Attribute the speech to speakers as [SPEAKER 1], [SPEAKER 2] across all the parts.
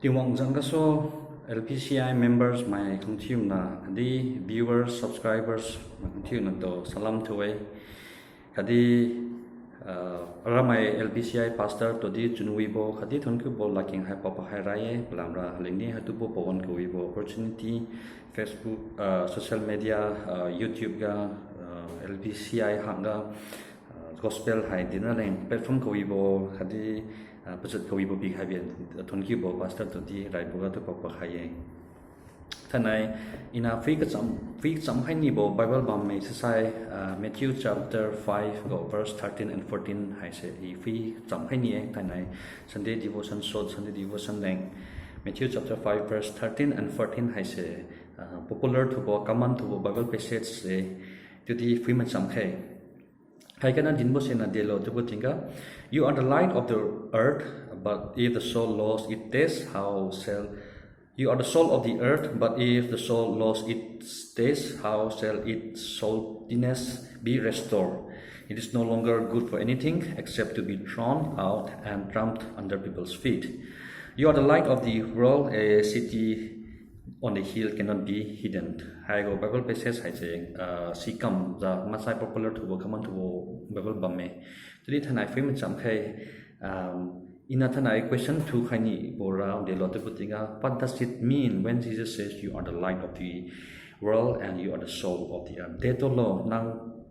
[SPEAKER 1] Tiwang Zangaso LPCI members my contiu na kadi viewers subscribers my contiu na to salam tuwe kadi ramai LPCI pastor to di Wibo kadi thonku bol laking hai papa hai raye lamra lengni hatu bo pawon ko Wibo opportunity Facebook social media YouTube ga LPCI hanga gospel hai dinner leng platform ko Wibo kadi budget ko Wibo big habian thonki bo pastor to di rai bo to papa hai thanai ina free cham hai ni bo Bible bamme sai Matthew chapter 5 go verse 13 and 14 hai se I free cham hai ni thanai Sunday devotion Sunday devotion leng Matthew chapter 5 verse 13 and 14 hai se popular to bo common to bo Bible passage se to di free man cham khai hai kana din bo se na de lo to bo tinga you are the light of the earth but if the soul lost its taste how shall you are the soul of the earth, but if the soul lost its taste, how shall its saltiness be restored? It is no longer good for anything except to be thrown out and trampled under people's feet. You are the light of the world. A city on the hill cannot be hidden. Haibo Bible passage hai saying, sikam the masai popular to come on to Bible bamme. Today thanai frame cham khai in a question to Hani Bora de Lotaputinga, what does it mean when Jesus says you are the light of the world and you are the soul of the earth? Detolo nang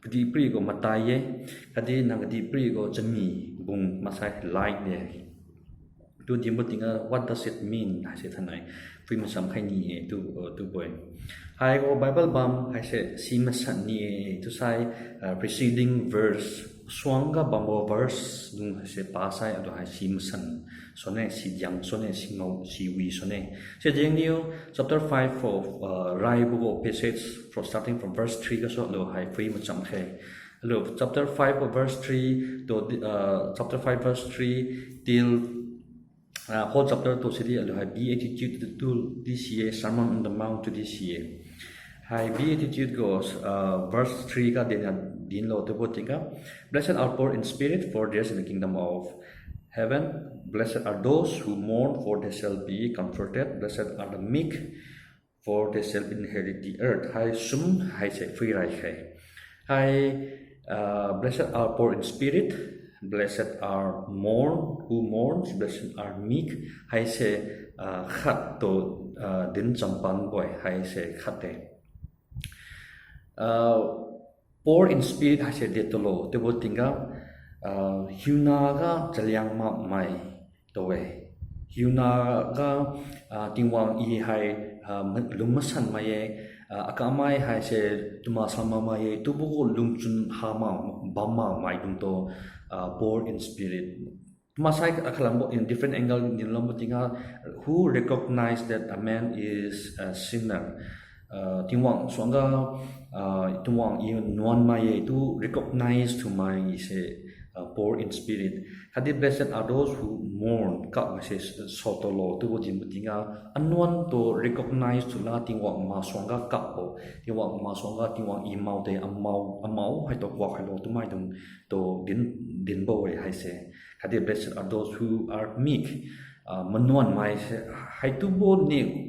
[SPEAKER 1] di prigo mataye, kadi nang di prigo jami bung masai light ne. To Dimutinga, what does it mean? I said Hanai, Freeman some Hani to boy. Haibo Bible bam, I said, Simasan ni to say preceding verse. Swanga bambo verse dung se pasai ado hai simsan sone si jam sone si ngau si wi sone se jengiu chapter 5 for Haibo passage from starting from verse 3 ka so lo hai free macham khe lo chapter 5 of verse 3 to chapter 5 verse 3 till whole chapter to city lo hai beatitude to this year sermon on the mount to this year hai beatitude goes verse 3 ka din lo to botinga blessed are poor in spirit for theirs in the kingdom of heaven blessed are those who mourn for they shall be comforted blessed are the meek for they shall inherit the earth hai sum hai se free rai khai hai blessed are poor in spirit blessed are who mourns blessed are meek hai se khat to din champan boy hai se khate poor in spirit I said detolo te botinga hiunaga Liangmai to way hiunaga tingwang I hai lumasan mai akamai hai se tuma-sakma mai tubugo lumchun hama bamma mai to poor in spirit masai akalambo in different angle in lambotinga who recognize that a man is a sinner tingwang swanga tingwang even non mai to recognize to my say poor in spirit hadi blessed are those who mourn ka says sotolo to jimbutinga anwan to recognize to la tingwang ma swanga ka po tingwang ma swanga tingwang imau te amau hai to kwa hai lo to mai dum to din bo hai se hadi blessed are those who are meek manuan mai hai to bo ne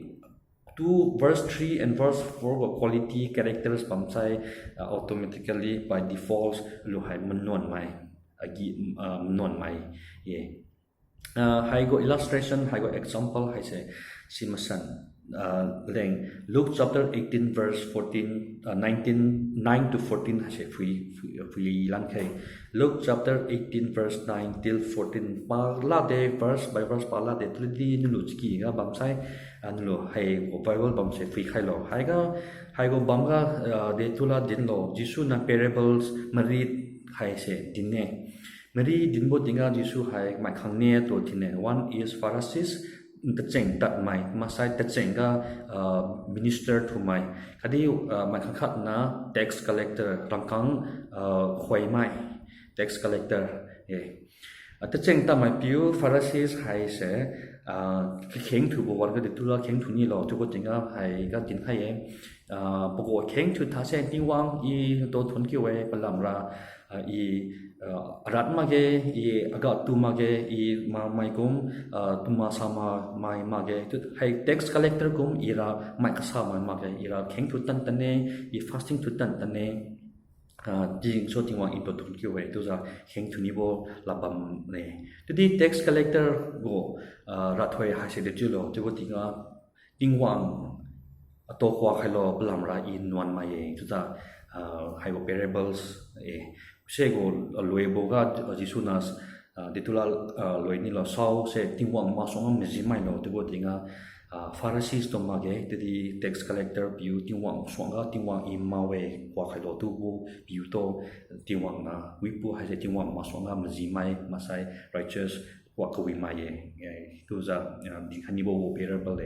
[SPEAKER 1] 2 verse 3 and verse 4 were quality characters pamsai automatically by default lo hai manon mai agi non mai ye hai go illustration hai go example hai se simasan leng Luke chapter 18 verse 14 19 9 to 14 hai se free lan khai Luke chapter 18 verse 9 till 14 parla de verse by verse parla de tli nu chi ga bamsai anlo hai Bible bam se free khai lo hai go bam ga de tula din lo jisu na parables marit hai se dinne mari dinbo dinga jisu hai mai khangne to dinne one is Pharisees Tacham that my masai Tacham ga minister to my kadi my khat na tax collector rangkang Haimai tax collector ye Tacham ta my piu Pharisees hai se kheng thu bo war ga de tula kheng thu ni lo to bo tinga hai ga dinkhai bo kheng thu tha se tingwang I to thon ki we palamra i arat mage i aga tu mage i ma mai kum tuma-sakma mai mage tu hai tax collector kum ira mai kasamai mage ira kheng tu tan tane i fasting tu tan tane jing so tingwang in patum ki we tu za kheng tu nibo labam ne tu di tax collector go rathoi ha se de chulo tu go tinga tingwang to kwa khalo blam ra in non mai tu za Haibo parables se go lubo ga jisunas ditulal loini lo sau se tingwang ma song mezimai lo tu go tinga Pharisees to mage the tax collector view tingwang songa tingwang imawe kwa khalo tu bu view to tingwang na wipu ha se tingwang ma songa mezimai masai righteous kwa kawi maye tu za dinkhai bo parable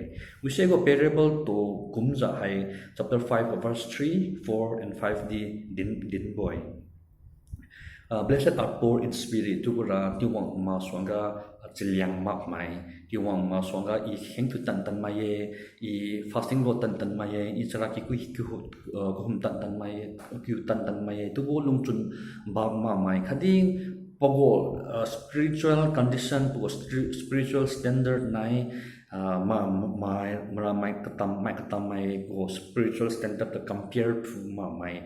[SPEAKER 1] we say go parable to kumza hai chapter 5 verse 3 4 and 5 din boy blessed are poor in spirit tu ra tingwang ma songa Liangmai tiwang ma songa i heng tu tan mai i fasting go tan mai i chara ki ku hum tan mai ku tan mai tu go lung chun bambamme khadi Pagu spiritual condition to spiritual standard nai mai katam mai go spiritual standard to compare to mai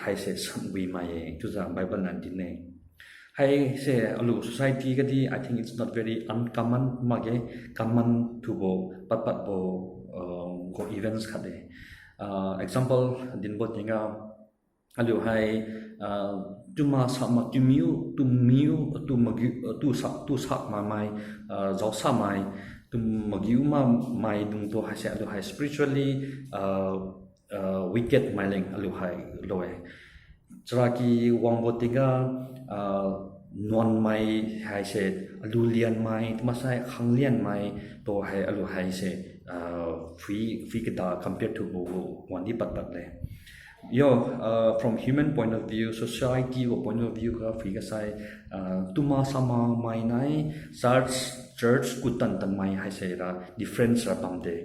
[SPEAKER 1] haisi we mai tu za Bible nan din ne hai se alu society kadi I think it's not very uncommon mage common to bo pat bo go events khade example din bo tinga alu hai tuma-sakma tumiu tu sakma mai zau samai tumagiu ma mai dung to hase alu hai spiritually wicked mai leng alu hai loe Traki wang botiga non mai hai se alu Liangmai masai khang Liangmai to hai alu hai se free kita compared to bo one di pat le from human point of view society point of view ka free ka sai tuma-sakma mai nai church kutan tan mai hai se ra difference ra pamde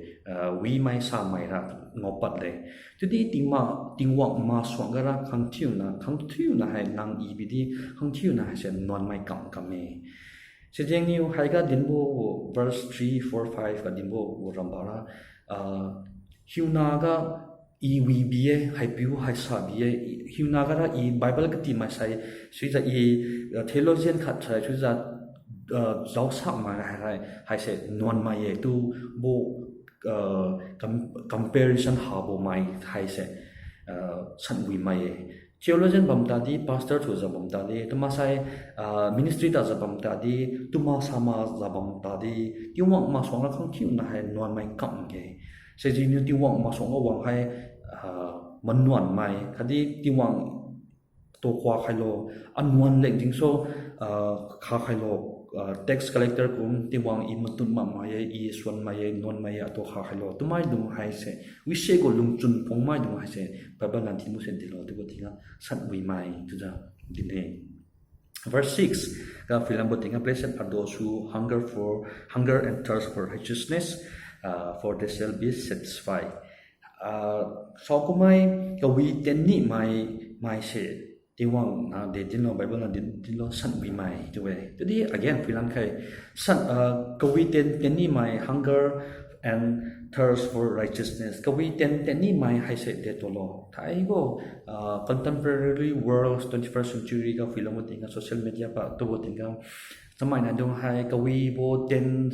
[SPEAKER 1] we mai sa mai ra ngopat le tudi tingwang ma swangara khang thiu na hai nang ibidi khang thiu na hai se non mai kam me se jeng niu hai ga dinbo verse 3 4 5 ga dinbo rambara hiuna ga iwibiye haipiu haisa biye hiuna ga ra i bible ka ti mai sai suiza i theologian khat sai suiza zau sakma hai se non mai tu bo comparison habo mai hai se san wi mai theologian bamta di pastor thu za bamta di tumasai ministry ta za bamta di tuma-sakma za bamta di tiwang ma songa khang khiu na hai non mai kam ge se ji ni tiwang ma songa wang hai manuan mai khadi tiwang to kwa khailo anwan leng ding so kha khailo tax collector kum tiwang i matun ma mai i swan mai non mai to kha khailo tumai dung hai se we se go lung chun pong mai dung hai se baba nan thi mu sen dilo to tinga sat wi mai tu ja dine verse 6 ga filam botinga blessed are those who hunger and thirst for righteousness for they shall be satisfied so kumai ka wi ten ni mai se tiwang na de dinlo Bible na dinlo san wi mai tu we jadi again filan kai san kawi ten ni mai hunger and thirst for righteousness kawi ten ni mai hai se de tolo thai go contemporary world 21st century ka filam tinga social media pa to tinga samai na dong hai kawi bo ten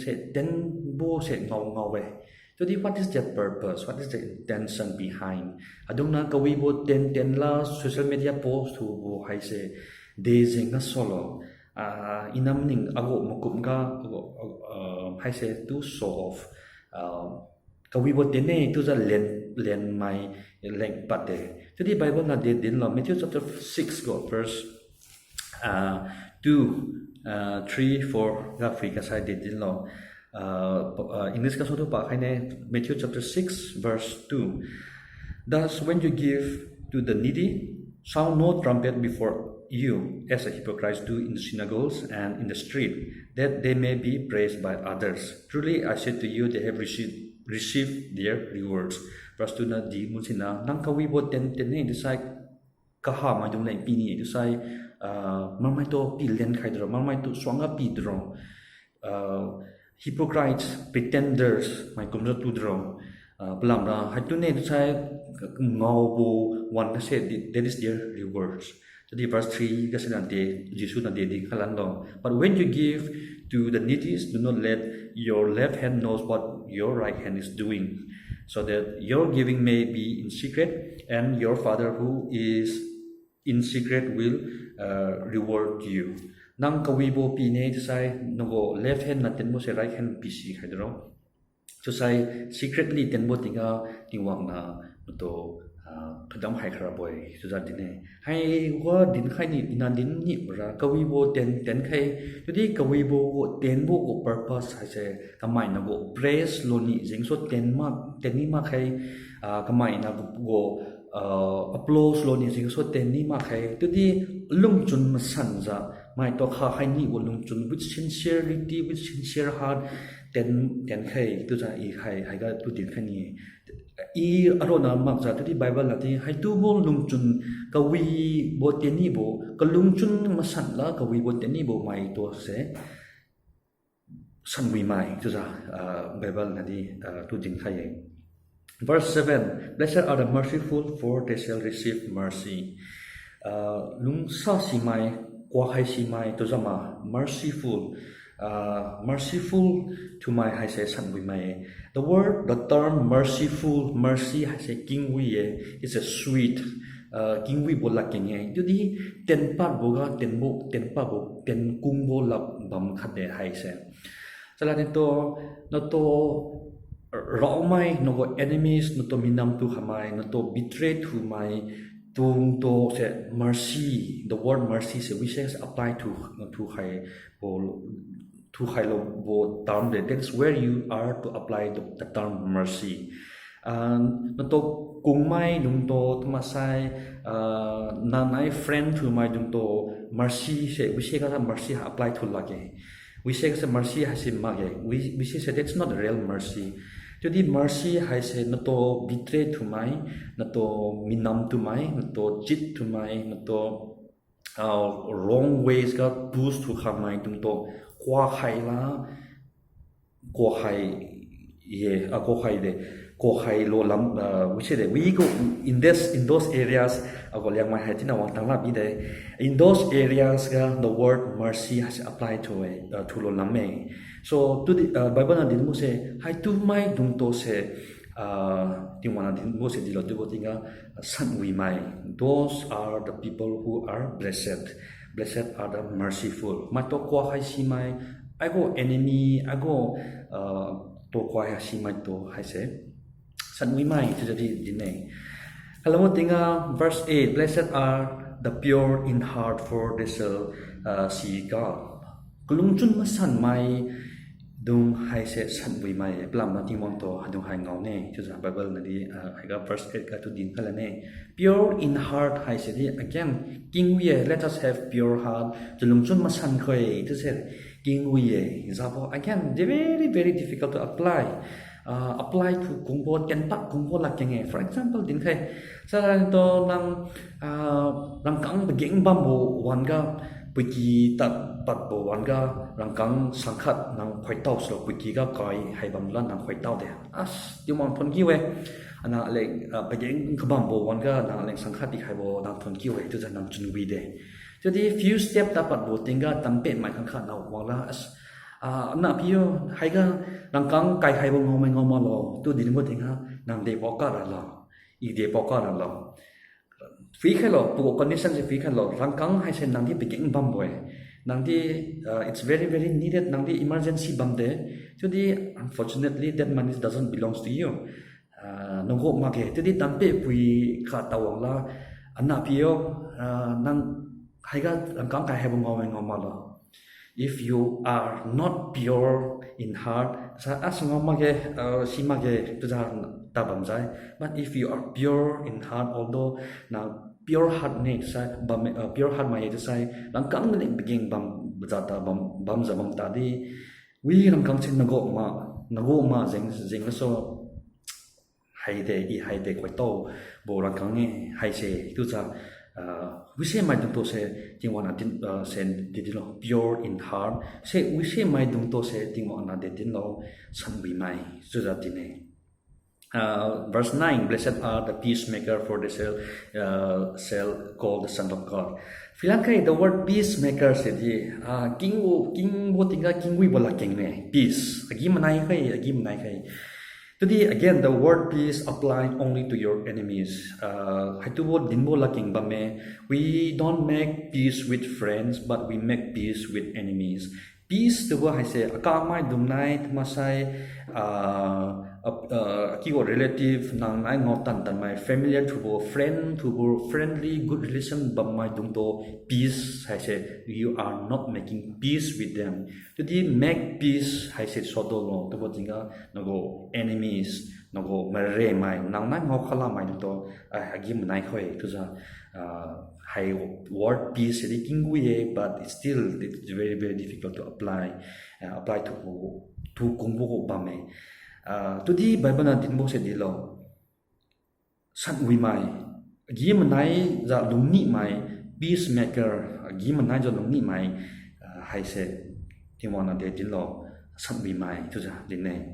[SPEAKER 1] bo se ngau we so what is that purpose? What is the intention behind? Adong na kawi bo ten la social media post hu bo hai se dezeng na solo inam ning ago makum ga hai se to show off kawi bo ten to za len mai leng pate so the Bible na de din lo Matthew chapter 6 go verse 2 3 4 ga free ka sai de din lo English ka soto pa kaine Matthew chapter 6 verse 2 thus when you give to the needy sound no trumpet before you as the hypocrites do in the synagogues and in the street that they may be praised by others truly I say to you they have received their rewards verse 2 na di musina nang kawi bo ten ne decide kaha mai dung lai pi ni tu sai marmai to pi len khai dro marmai to swanga pi dro hypocrites pretenders mai kumra tu dro blam ra hatu ne tu sai ngau bo one ka said that is their rewards. So the verse 3 kasi nante Jesus na dedi kalan lo. But when you give to the needy, do not let your left hand knows what your right hand is doing, so that your giving may be in secret, and your Father who is in secret will reward you. Nang kawibo pine sai nogo left hand na tenmo se right hand pisi kaidro. So sai secretly tenmo tinga tingwang na to kadam hai khara boy so that dine hai wa dinkhai ni ina din ni ra kawibo ten khai jadi kawibo ten bo ko purpose hai se kamai na go praise lo ni jing so ten ni ma khai kamai na go applause lo ni jing so ten ni ma khai jadi lung chun ma san za mai to kha hai ni wo lung chun with sincerity with sincere heart ten khai tu za I khai ga tu din khai ni I arona makza tu di Bible nanti hai tu bo lungchun kawi bo teni bo kalungchun masan la kawi bo teni bo mai to se sanwi mai tu za Bible nanti tu din khai. Verse 7, blessed are the merciful, for they shall receive mercy. Lung sa si mai kwa hai si mai tu za ma merciful. Merciful to my hai se sanwi mai. The term merciful, mercy hai se kingwi is a sweet kingwi bola kenge. Jadi ten pat boga ten pa bo ten kung bo lap bam khatde hai se. Salah itu no to raumai no go enemies no to minam tu hamai no to betray to my tung to se mercy. The word mercy se we say apply to hai bol. To Haibo term, that's where you are to apply the term mercy. Nato kumai dung to tumasai nanai friend to my dung to mercy se we say that mercy apply to lage. We say that mercy has in mage. We say that's not real mercy. Jadi mercy has say nato betray to my, nato minam to my, nato cheat to my, nato wrong ways got boost to Haimai dung to kwa hai la kwa hai lo lam we say that we go in those areas ago Liangmai hai tina wang tang la bi de in those areas the word mercy has applied to lo lamme. So to the Bible na din mo se hai tu mai dung to se tingwana din mo se dilo tu tinga san wi mai. Those are the people who are blessed. Blessed are the merciful. Ma to kwa hai si mai, I go enemy, I go to kwa hai si mai to hai se. San wi mai to jadi dinai. Kalau mo tinga verse 8, blessed are the pure in heart, for they shall see God. Kulungchun masan mai dung hai se san wi mai plam na timon to dung hai ngau ne chu sa Bible na di hai ga verse 8 ka tu din kala ne pure in heart hai se di again king we let us have pure heart chulungchun masan khoi tu se king we example again very difficult to apply to kungbo kenpa kungbo la kenge. For example dinkhai sa to nang kang begeng bambo wanga Wiki tat pat bo wanga rangkang sangkhat nang khoi tau so wiki ga kai haibam la nang khoi tau de as timon phon ki we ana le bajeng khabam bo wanga na le sangkhat ti haibo nang phon ki we tu janam chun wi de so the few step ta pat bo tinga tampe mai khang kha na wala as na pio haiga rangkang kai haibo ngomai ngoma lo tu din mo tinga nang de boka ra la I de boka ra la free hello to condition se free hello rangkang hai se nang di begin bam boy nang di it's very needed nang di emergency bam de so the unfortunately that money doesn't belongs to you no go ma ke to di tampe pui kha tawang la anna pio nang hai ga rangkang kai hai bong ngoma lo if you are not pure in heart sa as ngoma ke sima ke to ja tabam jai but if you are pure in heart although now pure heart ne sai pure heart mai to sai rangkang ne begin bam jata bam zabam ta di wi rangkang chen nago ma jeng so hai de khoi to bo rangkang ne hai se tu cha we say my dung to se ting wana din sen didin lo pure in heart se we say my dung to se ting wana didin lo san we mai so that dine verse 9, blessed are the peacemaker, for they shall call the son of God. Filankai, the word peacemaker said, king tinga king we bola king ne peace. Agi manai kai. Today again, the word peace apply only to your enemies. Haitubo dinbola king bamme. We don't make peace with friends, but we make peace with enemies. Peace, the word I say, akamai dumnai masai kigo relative nang nai ngotan tan my familiar to friend to friendly good relation bamai dumto peace I say you are not making peace with them. Today make peace I say sodolo to botinga nago enemies nago mare mai nang nai ngokhala mai to agim nai khoi to za high word peace is kingui but it's very difficult to apply to kumbu bamme. Today Bible na dinbo se dilo san wi mai gim nai za lungni mai peacemaker gim nai za lungni mai hai se timona de dilo san wi mai to za dinne.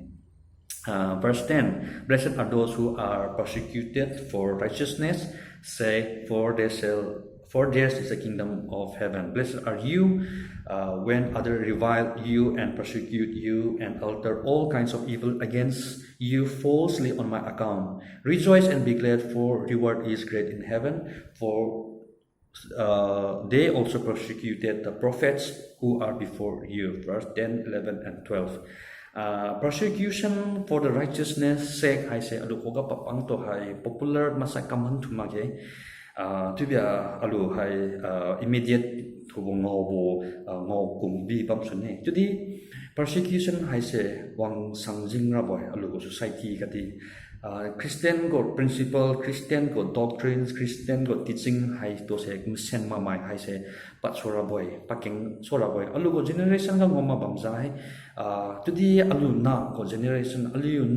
[SPEAKER 1] Verse 10, blessed are those who are persecuted for righteousness' sake, for theirs is the kingdom of heaven. Blessed are you when others revile you and persecute you and utter all kinds of evil against you falsely on my account. Rejoice and be glad, for reward is great in heaven, for they also persecuted the prophets who are before you. Verse 10, 11, and 12. Persecution for the righteousness' sake, I say, alu koga papang to hai popular masa kaman tumage. To be alu hai immediate to ngobo ngo kumbi pamsune. To the persecution, I say, wang sangjing raboy alu society kati. Christian got principle, Christian got doctrines, Christian got teaching. Hai to say sen mamai hai say pat soraboy paking soraboy alu go generation ka ngoma bamjai. To the alu na go generation alu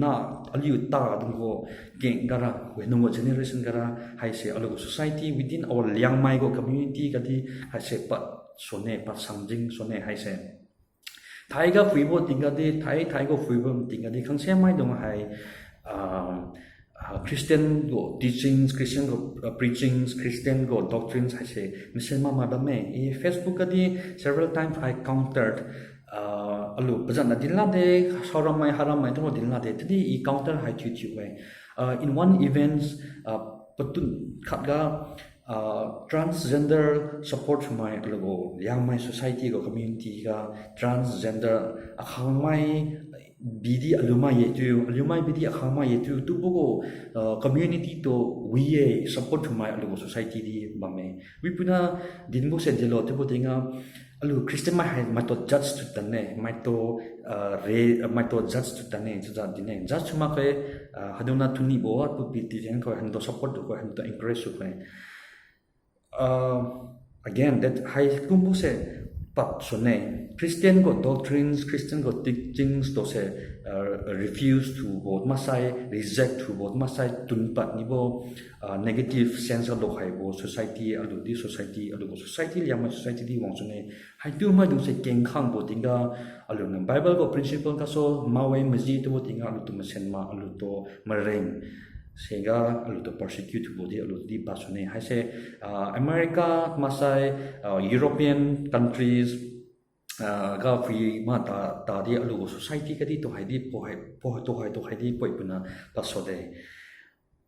[SPEAKER 1] ta dum go geng gara we no generation gara hai say alu go society within our Liangmai go community kati hai say pat sone pat sangjing sone hai say. Thai ga fuibo tingadi Thai go fuibo tingadi khang se mai dong hai. Christian go teachings, Christian go preachings, Christian go doctrines. I say, Mr. Mama Bamme. Facebook adi several times I countered. Alu, bazan na dinla de, haramai, tomo dinla de. Today I counter hai chiujiu way. In one event, patun khatga transgender support for my alu Liangmai society go community ga transgender Haimai. Bidi alumai bidi akhama yetu tu bogo community to we support to my alu society di bamme we puna dinbo se dilo to botinga alu Christian mai to judge to tane mai to judge to tane to that dine judge ma ke haduna tuni bo to piti jen ko hando support ko hando encourage ko again that high kumbo se pat sone Christian got doctrines, Christian got teachings to say refuse to vote masai, reject to vote masai, tunpat nibo negative sense of Haibo society, alu society, Liangmai society di wang sone. Haitu ma dung se keng khang bo tinga alu ng Bible go principle kaso mawe maji to bo tinga alu to masen ma alu to mareng. Sehingga alu to persecute bodi alu di basune. Hai se America masai, European countries. Ga free ma ta di alu society kadi to haidi po haidi po ipuna pasode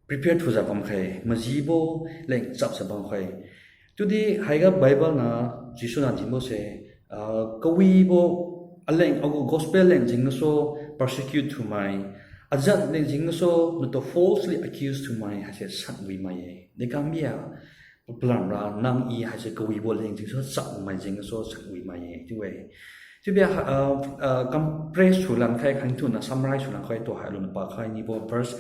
[SPEAKER 1] prepared for zabam khai mibo leng chap sabam khai tudi haiga Bible na jisu na dimbo se kawi bo aleng agu gospel leng jing so persecute to my azat leng jing so no to falsely accused to my ha se sat wi mai de gambia plan ra nang I ha se kawi bo leng jing so sak mai jing so sak wi mai ti we ti be compress chulan khai khang tu na summarize chulan khai to ha lu pa khai ni bo verse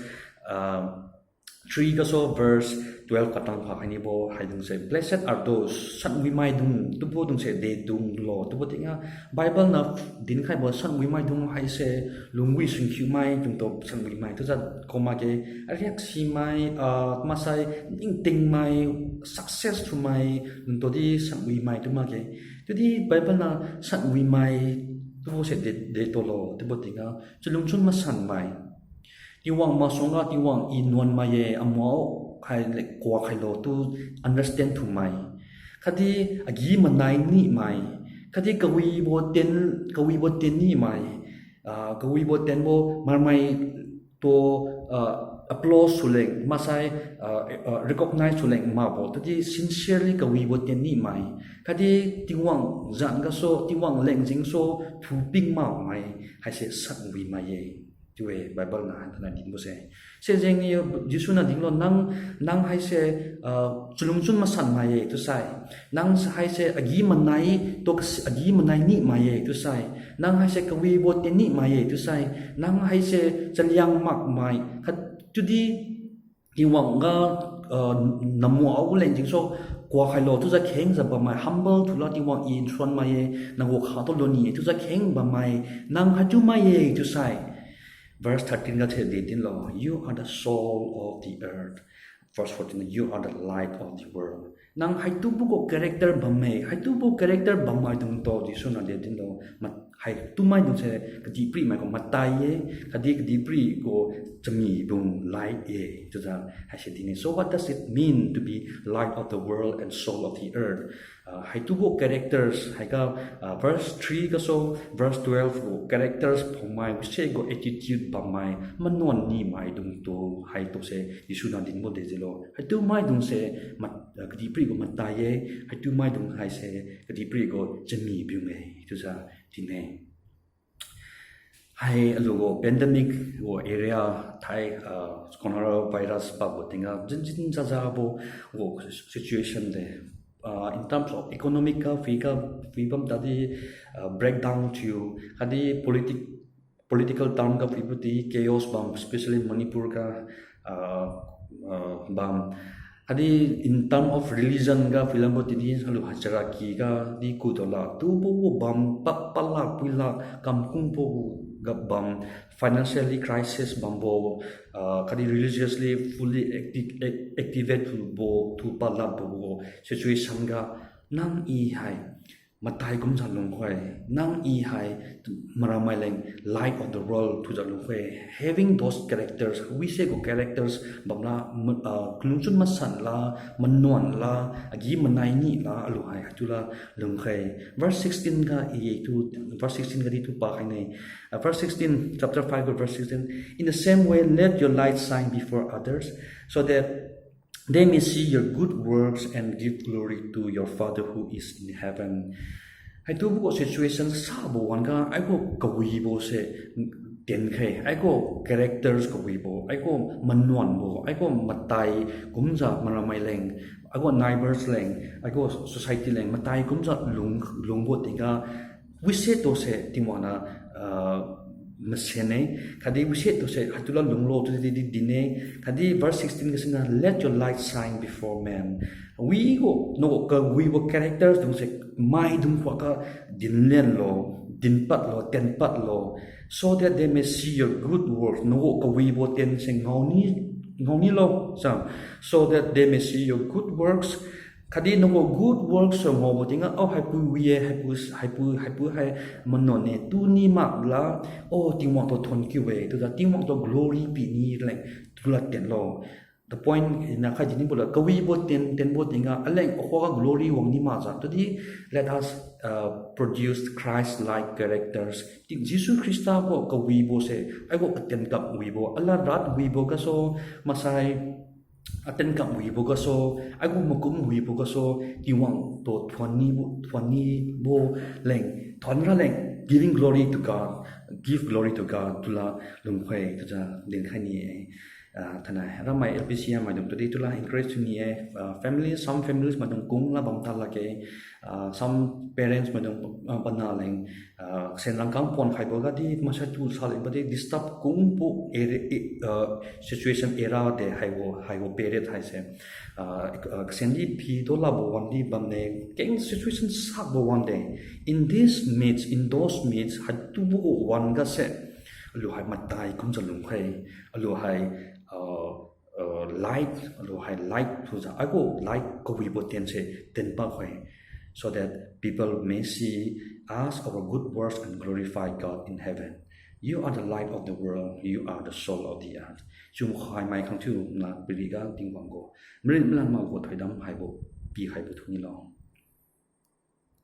[SPEAKER 1] 3 kaso verse 12 katang pa Haibo haidung se blessed are those san we mai dung tubo dung se de dung lo tubo tinga Bible na dinkhai bo san we mai dung hai se lungwi sing khiu mai dung to san we mai to za koma ke ariak si mai masai ning ting mai success to mai dung to di san we mai to ma ke to di Bible na san we mai tubo se de to lo tubo tinga chulung chun ma san mai tiwang masonga tiwang inwan maye amao khai le kwa khai lo to understand to mai khadi agi manai ni mai khadi kawi bo ten ni mai kawi bo ten bo marmai to applause suleng masai recognize suleng ma bo to di sincerely kawi bo ten ni mai khadi tiwang zan ga so tiwang leng jing so thu ping ma mai hai se sak wi mai ye tuwe Bible na hantana din bo se jeng ni Jisu na dinglo nang hai se chulung chun masan mai to sai nang hai se agi manai to agi manai ni mai to sai nang hai se kawi bo te ni mai to sai nang hai se chaliang mak mai khat tudi tiwang ga namu au leng jing so kwa khai lo tu za kheng za ba mai humble tu la tiwang in thron mai na wo kha to lo ni tu za kheng ba mai nang ha chu mai to sai Verse 13 that said, you are the soul of the earth. Verse 14, you are the light of the world. Nang hai tu bu ko character bamme, hai tu bu character bammai dung to di suna de din lo, hai tu mai dung se kadi pri mai ko matai ye, kadi pri ko chami dung light ye, to the hai se din. So what does it mean to be light of the world and soul of the earth? Hai tu bu characters, hai ka verse 3 ka so verse 12 ko characters phomai se go attitude bammai manon ni mai dung to hai to se isu na din mo de jelo. Hai tu mai dung se kadi pri ko matai ye, hai tu mai dung hai se kadi pri ko chami bu me, to sa din hai alugo pandemic wo area thai coronavirus pa bo tinga jin za bo wo situation de in terms of economic freedom tadi breakdown to hadi political term ka freedom chaos bam especially Manipur ka bam hadi in term of religion ka film bo tidi halu hachara ki ka di kudola tu bo bam papala pila kampung bo bam financially crisis bambo kadi religiously fully activate bo to pala bo situation ga nang i hai matai kum jalung khoi nang i hai maramai leng light of the world to jalung khoi having those characters we say go characters bamla klungchun masan la manon la agi manai ni la alu hai atula lung khoi verse 16 ga e to verse 16 ga di tu pa khai nei verse 16 chapter 5 verse 16 in the same way let your light shine before others so that they may see your good works and give glory to your Father who is in heaven. I do go situation sabo wanga I go kawibo se dinkhai I go characters kawibo I go manuan bo I go matai kumza maramai leng I go neighbors leng I go society leng matai kumza lungbo tinga we say to se timwana masene kadi wiset to say hatula lunglo to di dine kadi verse 16 kasina let your light shine before men we go no ka we were characters dong se mai dum kwa ka dinlen lo dinpat lo tenpat lo so that they may see your good works no ka we bo ten se ngoni lo so that they may see your good works kadi no good works so mo tinga oh haipu we haipu hai manone tu ni mak la oh tingwang to thon ki we to da tingwang to glory pi ni like tu la ten lo the point na kha jini bola kawi bo ten bo tinga aleng ko ka glory wang ni ma za to di let us produce Christ like characters ti Jesus Christa bo kawi bo se ai bo ten kap wi bo ala rat wi bo ka so masai aten kam wi bo so agu makum wi bo so tiwang to thwani bo leng thonra leng giving glory to God give glory to God tula lungkhai ta din khani thana ramai LPCM madung tudi tula encourage ni family some families madung kung la bam tal ke some parents madung bana leng sen lang kang pon Haibo ga di masa tu sal bade disturb kung pu situation era de Haibo period haise sen di phi do la bo wan di bamme keng situation sak bo one day in this meets in those meets had tu bo one ga se lu hai matai kum jalung khai lu hai light lu hai light to the ago light ko wi bo ten se ten pa khai so that people may see us our good works and glorify God in heaven. You are the light of the world, you are the soul of the earth. Chung Haimai khang chu na piliga ding wango mrin mlan ma go thaidam Haibo pi Haibo thuni lo